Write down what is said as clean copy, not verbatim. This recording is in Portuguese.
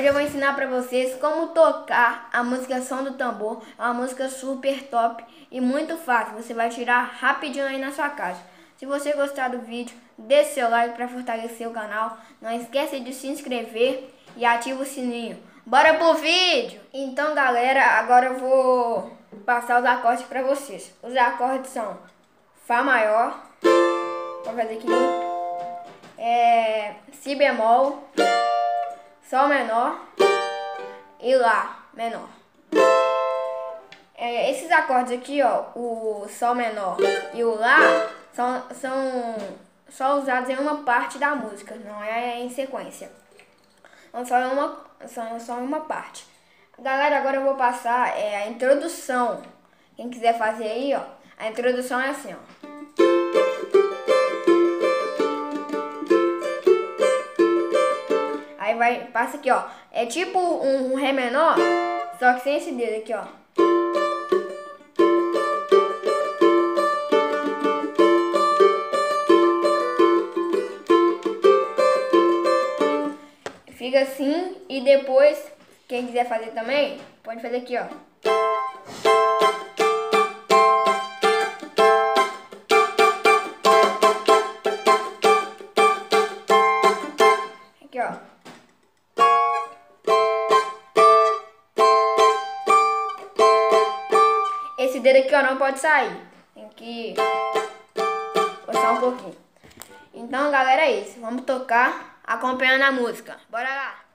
Hoje eu vou ensinar pra vocês como tocar a música Som do Tambor. É uma música super top e muito fácil. Você vai tirar rapidinho aí na sua casa. Se você gostar do vídeo, deixe seu like para fortalecer o canal. Não esqueça de se inscrever e ativa o sininho. Bora pro vídeo! Então, galera, agora eu vou passar os acordes para vocês. Os acordes são Fá maior, vou fazer aqui, Si bemol, Sol menor e Lá menor. Esses acordes aqui, ó, o Sol menor e o Lá são só usados em uma parte da música, não é em sequência. Só em uma parte. Galera, agora eu vou passar a introdução. Quem quiser fazer aí, ó, a introdução é assim, ó. Aí passa aqui, ó. É tipo um Ré menor, só que sem esse dedo aqui, ó. Fica assim e depois, quem quiser fazer também, pode fazer aqui, ó. Aqui, ó. Esse dedo aqui, ó, não pode sair. Tem que forçar um pouquinho. Então, galera, é isso. Vamos tocar acompanhando a música. Bora lá!